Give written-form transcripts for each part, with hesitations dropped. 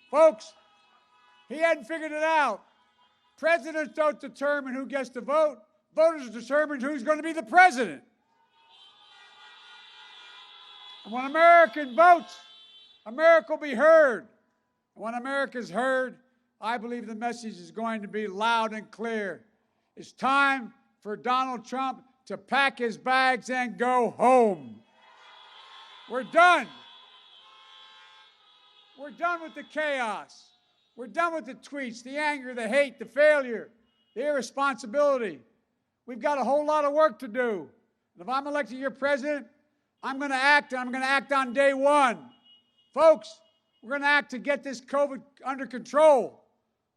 Folks, he hadn't figured it out. Presidents don't determine who gets to vote. Voters determine who's going to be the president. And when America votes, America will be heard. And when America's heard, I believe the message is going to be loud and clear. It's time for Donald Trump to pack his bags and go home. We're done. We're done with the chaos. We're done with the tweets, the anger, the hate, the failure, the irresponsibility. We've got a whole lot of work to do. And if I'm elected your president, I'm going to act, and I'm going to act on day one. Folks, we're going to act to get this COVID under control.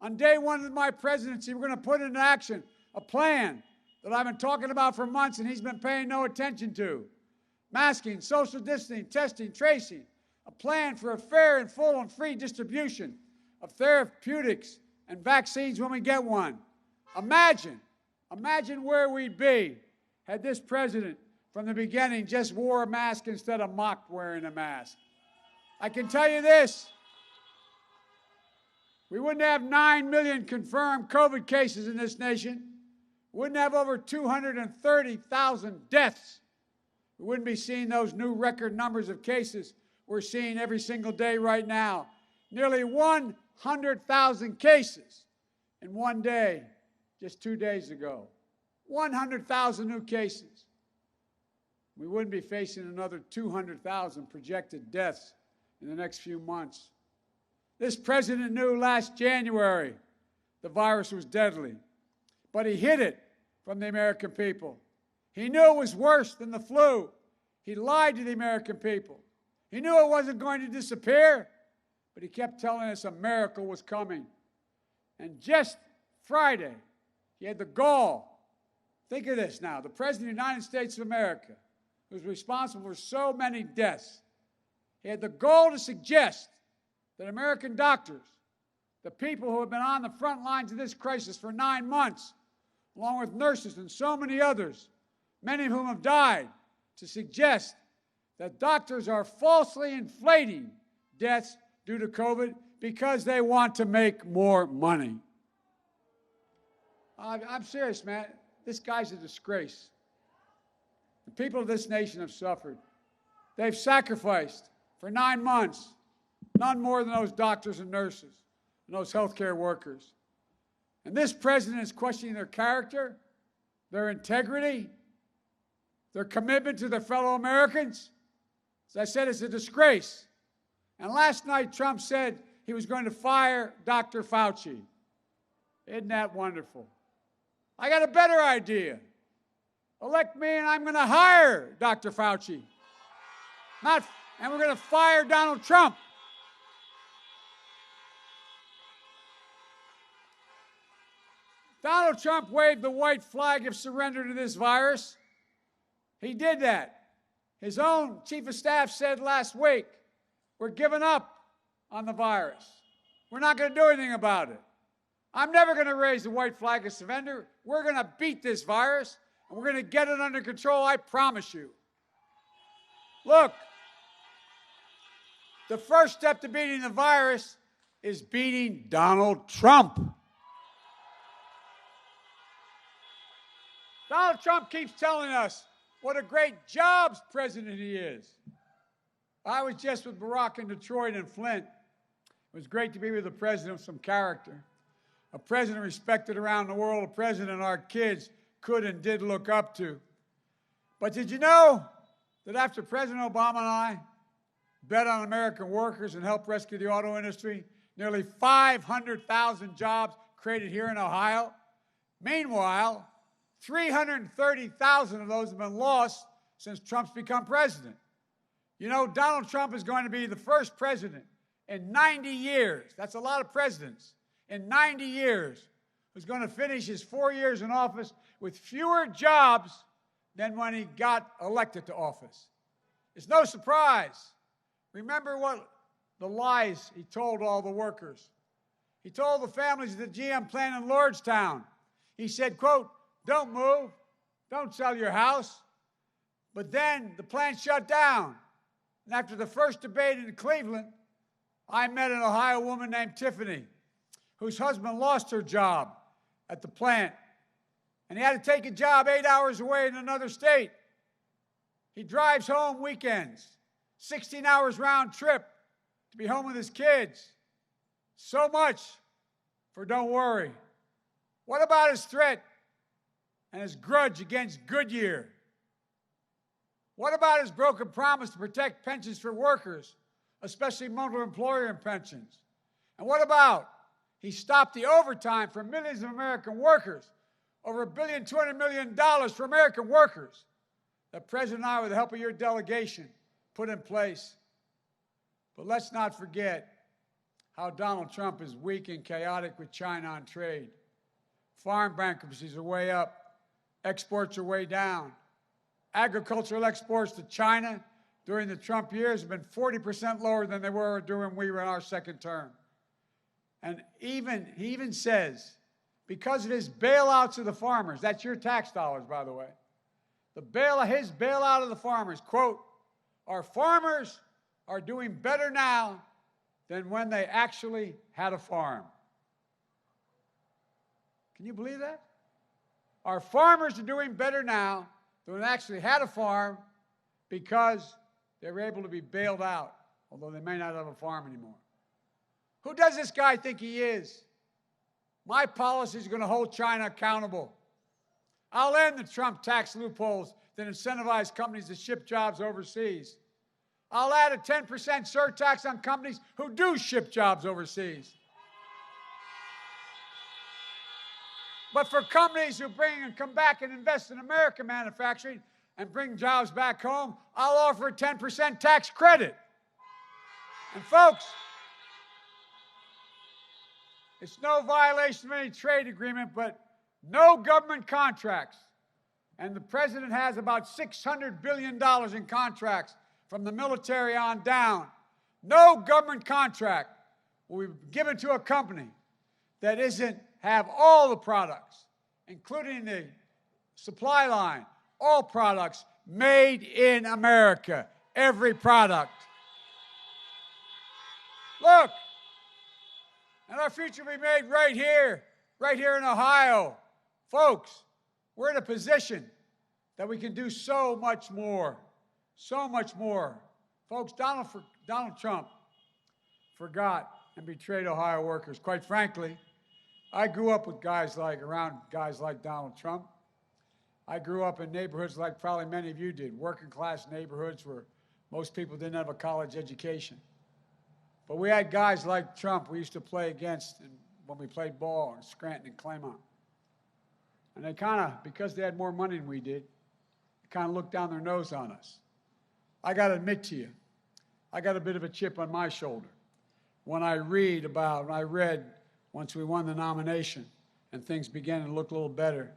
On day one of my presidency, we're going to put into action a plan that I've been talking about for months and he's been paying no attention to. Masking, social distancing, testing, tracing. A plan for a fair and full and free distribution of therapeutics and vaccines when we get one. Imagine where we'd be had this president from the beginning just wore a mask instead of mocked wearing a mask. I can tell you this, we wouldn't have 9 million confirmed COVID cases in this nation. We wouldn't have over 230,000 deaths. We wouldn't be seeing those new record numbers of cases we're seeing every single day right now. Nearly 100,000 cases in one day, just 2 days ago. 100,000 new cases. We wouldn't be facing another 200,000 projected deaths in the next few months. This president knew last January the virus was deadly, but he hid it from the American people. He knew it was worse than the flu. He lied to the American people. He knew it wasn't going to disappear, but he kept telling us a miracle was coming. And just Friday, he had the gall. Think of this now. The President of the United States of America, who's responsible for so many deaths, he had the gall to suggest that American doctors, the people who have been on the front lines of this crisis for 9 months, along with nurses and so many others, many of whom have died, to suggest that doctors are falsely inflating deaths due to COVID because they want to make more money. I'm serious, man. This guy's a disgrace. The people of this nation have suffered. They've sacrificed for 9 months, none more than those doctors and nurses and those healthcare workers. And this president is questioning their character, their integrity, their commitment to their fellow Americans. As I said, it's a disgrace. And last night, Trump said he was going to fire Dr. Fauci. Isn't that wonderful? I got a better idea. Elect me and I'm going to hire Dr. Fauci. And we're going to fire Donald Trump. Donald Trump waved the white flag of surrender to this virus. He did that. His own chief of staff said last week, we're giving up on the virus. We're not going to do anything about it. I'm never going to raise the white flag of surrender. We're going to beat this virus, and we're going to get it under control, I promise you. Look, the first step to beating the virus is beating Donald Trump. Donald Trump keeps telling us what a great jobs president he is. I was just with Barack in Detroit and Flint. It was great to be with a president of some character, a president respected around the world, a president our kids could and did look up to. But did you know that after President Obama and I bet on American workers and helped rescue the auto industry, nearly 500,000 jobs created here in Ohio? Meanwhile, 330,000 of those have been lost since Trump's become president. You know, Donald Trump is going to be the first president in 90 years, that's a lot of presidents, in 90 years, who's going to finish his 4 years in office with fewer jobs than when he got elected to office. It's no surprise. Remember what the lies he told all the workers. He told the families of the GM plant in Lordstown. He said, quote, don't move, don't sell your house. But then the plant shut down. And after the first debate in Cleveland, I met an Ohio woman named Tiffany, whose husband lost her job at the plant, and he had to take a job 8 hours away in another state. He drives home weekends, 16 hours round trip to be home with his kids. So much for don't worry. What about his threat and his grudge against Goodyear? What about his broken promise to protect pensions for workers, especially multi-employer pensions? And what about he stopped the overtime for millions of American workers, over $1.2 billion for American workers, that President and I, with the help of your delegation, put in place. But let's not forget how Donald Trump is weak and chaotic with China on trade. Farm bankruptcies are way up. Exports are way down. Agricultural exports to China during the Trump years have been 40% lower than they were during we were in our second term. And he even says, because of his bailouts of the farmers, that's your tax dollars, by the way, his bailout of the farmers, quote, our farmers are doing better now than when they actually had a farm. Can you believe that? Our farmers are doing better now than when they actually had a farm because they were able to be bailed out, although they may not have a farm anymore. Who does this guy think he is? My policy is going to hold China accountable. I'll end the Trump tax loopholes that incentivize companies to ship jobs overseas. I'll add a 10% surtax on companies who do ship jobs overseas. But for companies who come back and invest in American manufacturing and bring jobs back home, I'll offer a 10% tax credit. And folks, it's no violation of any trade agreement, but no government contracts. And the president has about $600 billion in contracts from the military on down. No government contract will be given to a company that isn't have all the products, including the supply line, all products made in America, every product. Look, and our future will be made right here in Ohio. Folks, we're in a position that we can do so much more, so much more. Folks, Donald Trump forgot and betrayed Ohio workers. Quite frankly, I grew up with around guys like Donald Trump. I grew up in neighborhoods like probably many of you did, working class neighborhoods where most people didn't have a college education. But we had guys like Trump we used to play against when we played ball in Scranton and Claymont. And they because they had more money than we did, they kind of looked down their nose on us. I got to admit to you, I got a bit of a chip on my shoulder when I read once we won the nomination and things began to look a little better.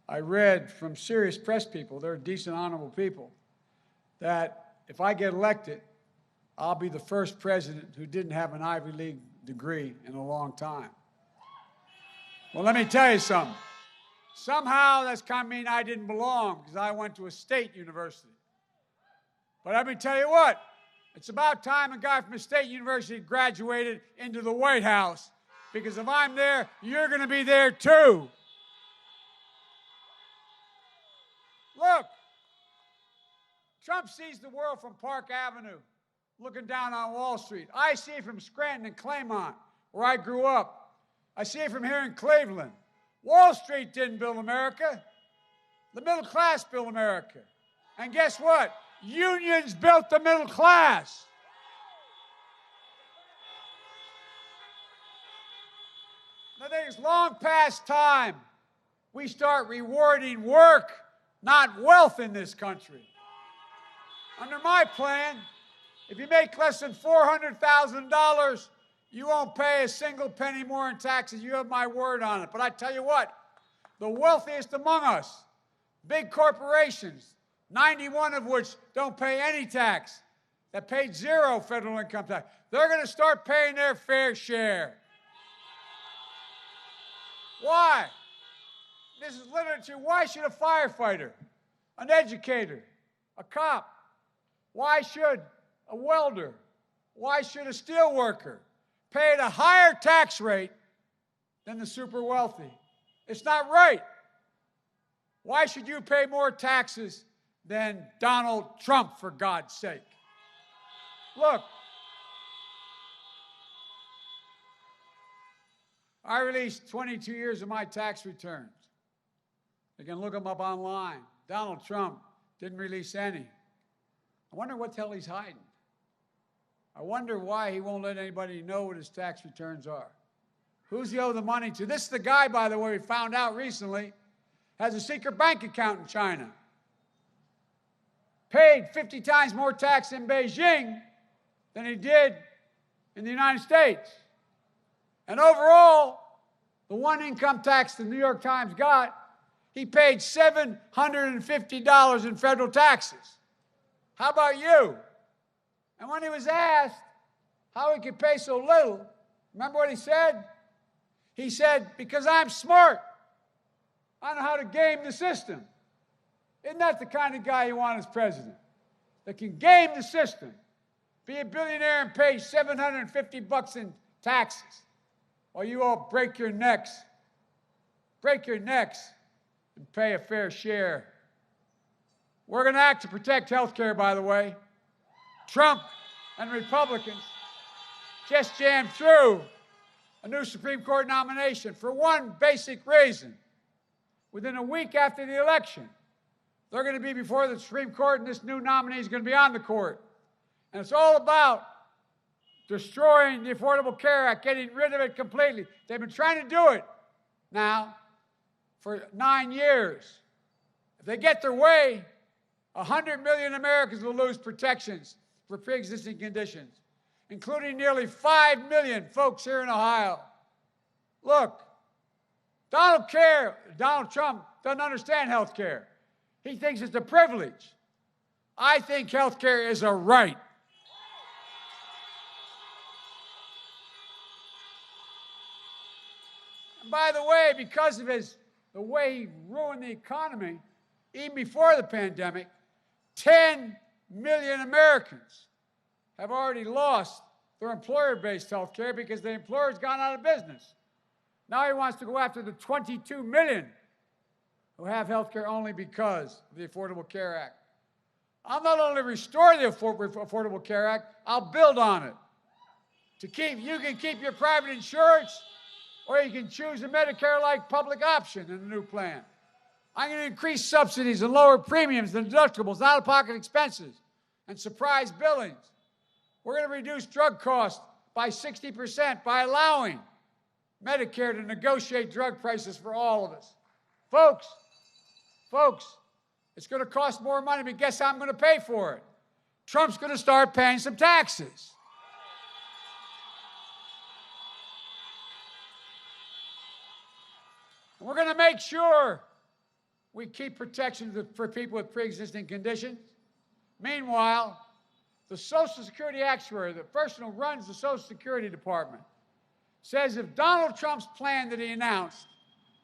I read from serious press people, they're decent, honorable people, that if I get elected, I'll be the first president who didn't have an Ivy League degree in a long time. Well, let me tell you something. Somehow that's kind of mean I didn't belong because I went to a state university. But let me tell you what, it's about time a guy from a state university graduated into the White House, because if I'm there, you're going to be there too. Look, Trump sees the world from Park Avenue, looking down on Wall Street. I see it from Scranton and Claymont, where I grew up. I see it from here in Cleveland. Wall Street didn't build America. The middle class built America. And guess what? Unions built the middle class. I think it's long past time we start rewarding work, not wealth in this country. Under my plan, if you make less than $400,000, you won't pay a single penny more in taxes. You have my word on it. But I tell you what, the wealthiest among us, big corporations, 91 of which don't pay any tax, that paid zero federal income tax, they're going to start paying their fair share. Why? This is literature. Why should a firefighter, an educator, a cop, why should a welder, Why should a steel worker pay at a higher tax rate than the super wealthy? It's not right. Why should you pay more taxes than Donald Trump, for God's sake? Look, I released 22 years of my tax returns. You can look them up online. Donald Trump didn't release any. I wonder what the hell he's hiding. I wonder why he won't let anybody know what his tax returns are. Who's he owe the money to? This is the guy, by the way, we found out recently, has a secret bank account in China. Paid 50 times more tax in Beijing than he did in the United States. And overall, the one income tax the New York Times got, he paid $750 in federal taxes. How about you? And when he was asked how he could pay so little, remember what he said? He said, because I'm smart. I know how to game the system. Isn't that the kind of guy you want as president? That can game the system, be a billionaire and pay $750 in taxes, while you all break your necks, and pay a fair share. We're going to act to protect health care, by the way. Trump and Republicans just jammed through a new Supreme Court nomination for one basic reason. Within a week after the election, they're going to be before the Supreme Court, and this new nominee is going to be on the court. And it's all about destroying the Affordable Care Act, getting rid of it completely. They've been trying to do it now for 9 years. If they get their way, 100 million Americans will lose protections for pre-existing conditions, including nearly 5 million folks here in Ohio. Look, Donald Trump doesn't understand health care. He thinks it's a privilege. I think health care is a right. And by the way, because of the way he ruined the economy, even before the pandemic, 10 million Americans have already lost their employer-based health care because the employer's gone out of business. Now he wants to go after the 22 million who have health care only because of the Affordable Care Act. I'll not only restore the Affordable Care Act, I'll build on it. You can keep your private insurance, or you can choose a Medicare-like public option in the new plan. I'm going to increase subsidies and lower premiums and deductibles, out-of-pocket expenses, and surprise billings. We're going to reduce drug costs by 60% by allowing Medicare to negotiate drug prices for all of us. Folks, it's going to cost more money, but guess how I'm going to pay for it? Trump's going to start paying some taxes. And we're going to make sure we keep protections for people with pre-existing conditions. Meanwhile, the Social Security actuary, the person who runs the Social Security Department, says if Donald Trump's plan that he announced,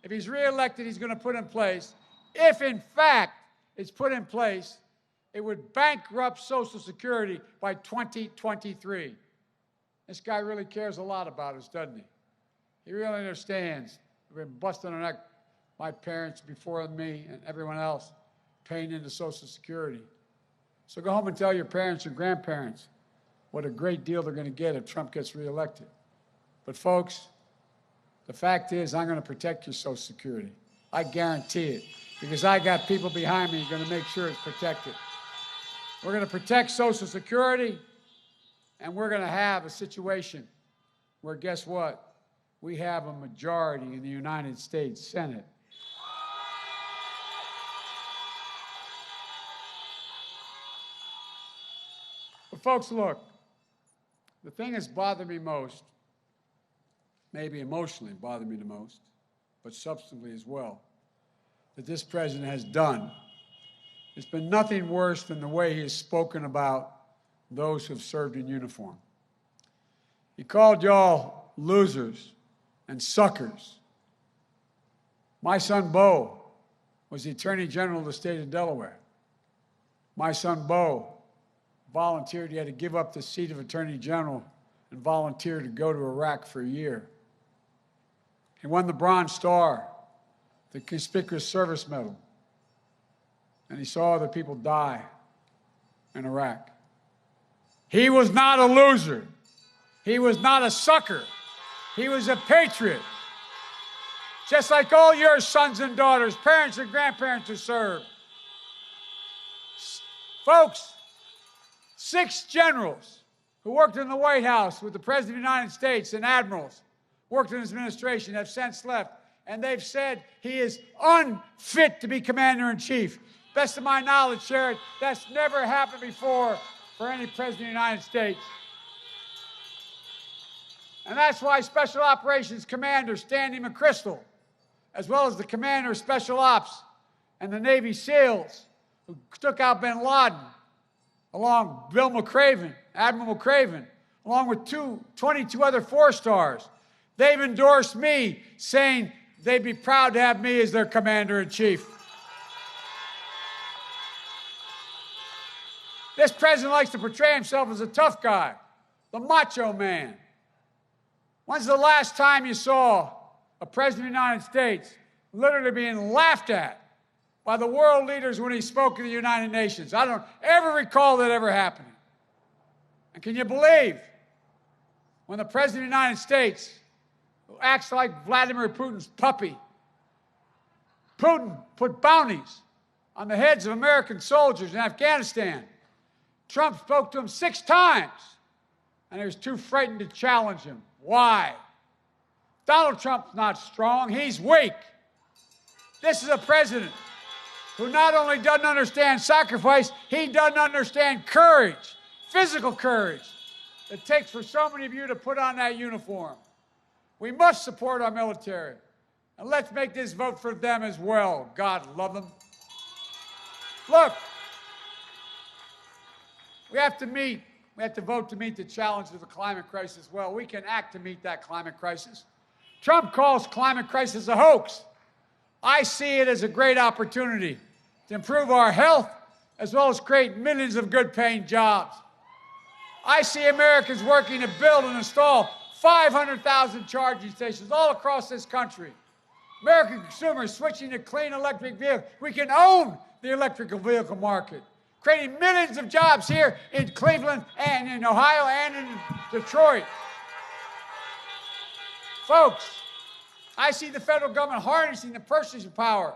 if he's reelected, he's going to put in place, if in fact it's put in place, it would bankrupt Social Security by 2023. This guy really cares a lot about us, doesn't he? He really understands. We've been busting our neck, my parents before me and everyone else, paying into Social Security. So go home and tell your parents and grandparents what a great deal they're going to get if Trump gets reelected. But folks, the fact is I'm going to protect your Social Security. I guarantee it, because I got people behind me who are going to make sure it's protected. We're going to protect Social Security, and we're going to have a situation where, guess what? We have a majority in the United States Senate. But folks, look, the thing that's bothered me most, maybe emotionally bothered me the most, but substantively as well, that this president has done. It's been nothing worse than the way he has spoken about those who have served in uniform. He called y'all losers and suckers. My son, Beau, was the Attorney General of the state of Delaware. My son, Beau, volunteered. He had to give up the seat of Attorney General and volunteer to go to Iraq for a year. He won the Bronze Star, the Conspicuous Service Medal, and he saw other people die in Iraq. He was not a loser. He was not a sucker. He was a patriot. Just like all your sons and daughters, parents and grandparents who served. Folks, 6 generals who worked in the White House with the President of the United States and admirals worked in his administration have since left, and they've said he is unfit to be commander-in-chief. Best of my knowledge, Sherrod, that's never happened before for any president of the United States. And that's why Special Operations Commander Stanley McChrystal, as well as the Commander of Special Ops and the Navy SEALs who took out bin Laden, along Admiral McCraven, along with 22 other 4-stars, they've endorsed me, saying they'd be proud to have me as their commander-in-chief. This president likes to portray himself as a tough guy, the macho man. When's the last time you saw a president of the United States literally being laughed at by the world leaders when he spoke at the United Nations? I don't ever recall that ever happening. And can you believe when the president of the United States, who acts like Vladimir Putin's puppy, Putin put bounties on the heads of American soldiers in Afghanistan. Trump spoke to him 6 times, and he was too frightened to challenge him. Why? Donald Trump's not strong, he's weak. This is a president who not only doesn't understand sacrifice, he doesn't understand courage, physical courage, it takes for so many of you to put on that uniform. We must support our military, and let's make this vote for them as well. God love them. Look, we have to vote to meet the challenge of the climate crisis. Well, we can act to meet that climate crisis. Trump calls climate crisis a hoax. I see it as a great opportunity to improve our health as well as create millions of good-paying jobs. I see Americans working to build and install 500,000 charging stations all across this country. American consumers switching to clean electric vehicles. We can own the electrical vehicle market, creating millions of jobs here in Cleveland and in Ohio and in Detroit. Folks, I see the federal government harnessing the purchasing power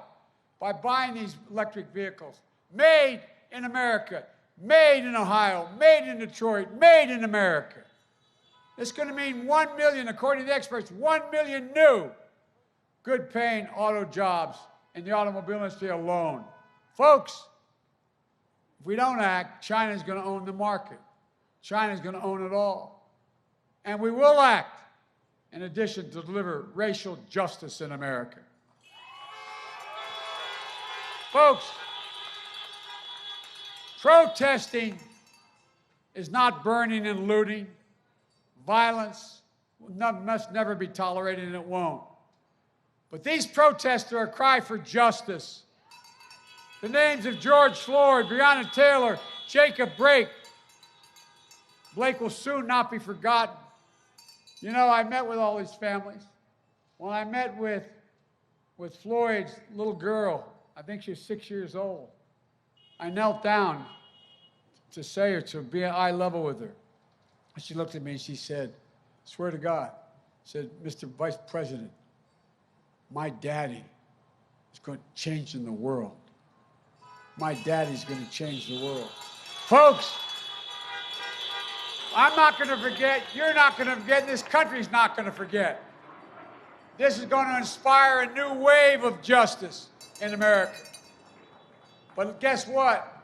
by buying these electric vehicles, made in America, made in Ohio, made in Detroit, made in America. It's going to mean 1 million, according to the experts, 1 million new good-paying auto jobs in the automobile industry alone. Folks, if we don't act, China's going to own the market. China's going to own it all. And we will act, in addition to deliver racial justice in America. Folks, protesting is not burning and looting. Violence must never be tolerated, and it won't. But these protests are a cry for justice. The names of George Floyd, Breonna Taylor, Jacob Blake will soon not be forgotten. You know, I met with all these families. When I met with Floyd's little girl, I think she was 6 years old, I knelt down to say her, to be at eye level with her. And she looked at me and she said, swear to God, said, Mr. Vice President, my daddy is going to change in the world. My daddy's going to change the world. Folks, I'm not going to forget, you're not going to forget, and this country's not going to forget. This is going to inspire a new wave of justice in America. But guess what?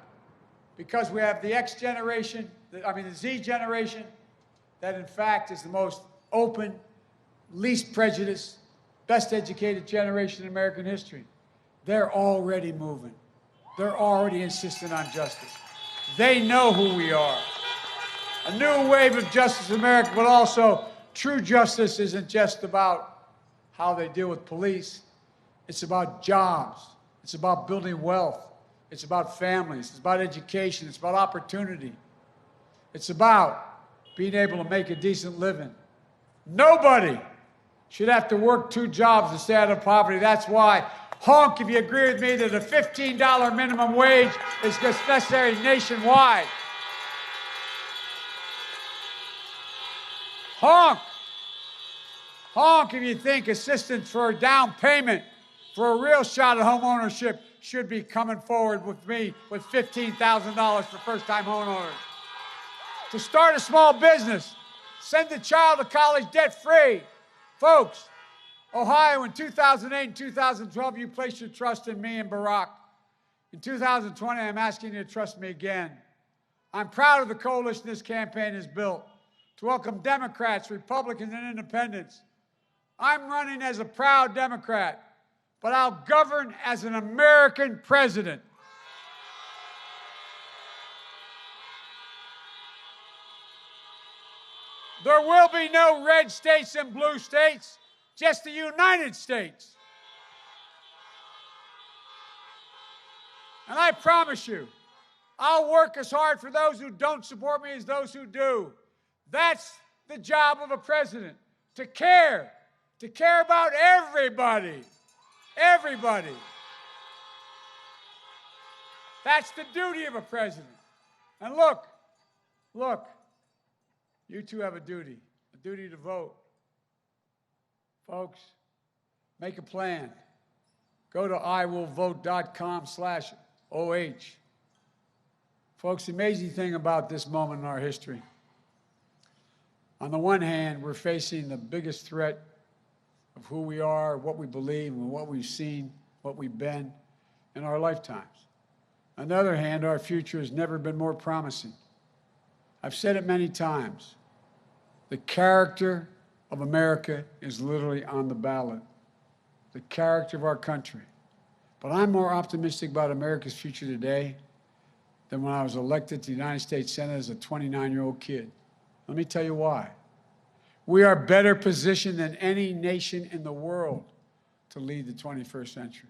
Because we have the X generation, the Z generation, that in fact is the most open, least prejudiced, best educated generation in American history. They're already moving. They're already insisting on justice. They know who we are. A new wave of justice in America, but also true justice isn't just about how they deal with police. It's about jobs. It's about building wealth. It's about families. It's about education. It's about opportunity. It's about being able to make a decent living. Nobody should have to work 2 jobs to stay out of poverty. That's why, honk if you agree with me that a $15 minimum wage is necessary nationwide. Honk. Honk if you think assistance for a down payment for a real shot at home ownership should be coming forward with me with $15,000 for first-time homeowners. To start a small business, send a child to college debt-free. Folks, Ohio, in 2008 and 2012, you placed your trust in me and Barack. In 2020, I'm asking you to trust me again. I'm proud of the coalition this campaign has built to welcome Democrats, Republicans, and Independents. I'm running as a proud Democrat, but I'll govern as an American president. There will be no red states and blue states, just the United States. And I promise you, I'll work as hard for those who don't support me as those who do. That's the job of a president, to care about everybody. Everybody. That's the duty of a president. And look, you two have a duty to vote. Folks, make a plan. Go to iwillvote.com/OH. Folks, the amazing thing about this moment in our history, on the one hand, we're facing the biggest threat of who we are, what we believe, and what we've seen, what we've been in our lifetimes. On the other hand, our future has never been more promising. I've said it many times. The character of America is literally on the ballot. The character of our country. But I'm more optimistic about America's future today than when I was elected to the United States Senate as a 29-year-old kid. Let me tell you why. We are better positioned than any nation in the world to lead the 21st century.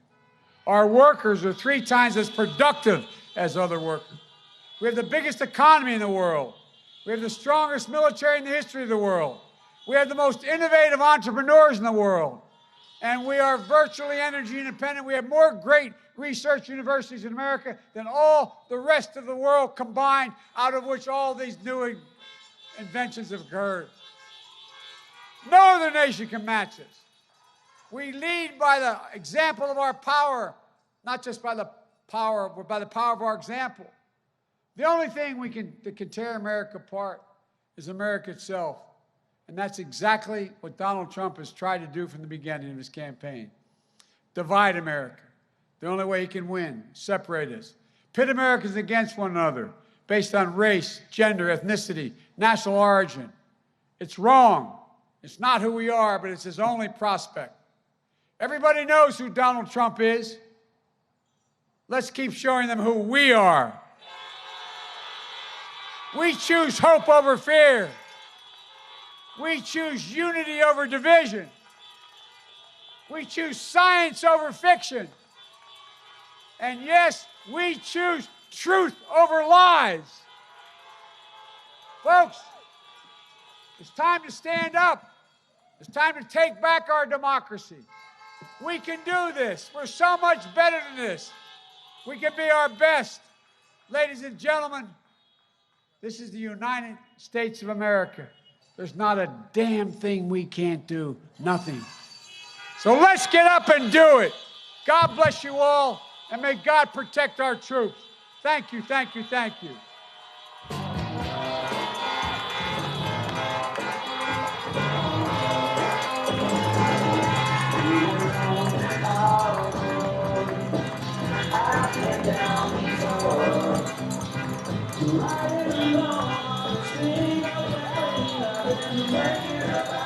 Our workers are 3 times as productive as other workers. We have the biggest economy in the world. We have the strongest military in the history of the world. We have the most innovative entrepreneurs in the world. And we are virtually energy independent. We have more great research universities in America than all the rest of the world combined, out of which all these new inventions have occurred. No other nation can match us. We lead by the example of our power, not just by the power, but by the power of our example. The only thing that can tear America apart is America itself. And that's exactly what Donald Trump has tried to do from the beginning of his campaign. Divide America. The only way he can win, separate us. Pit Americans against one another based on race, gender, ethnicity, national origin. It's wrong. It's not who we are, but it's his only prospect. Everybody knows who Donald Trump is. Let's keep showing them who we are. We choose hope over fear. We choose unity over division. We choose science over fiction. And yes, we choose truth over lies. Folks, it's time to stand up. It's time to take back our democracy. We can do this. We're so much better than this. We can be our best. Ladies and gentlemen, this is the United States of America. There's not a damn thing we can't do. Nothing. So let's get up and do it. God bless you all, and may God protect our troops. Thank you, thank you, thank you. I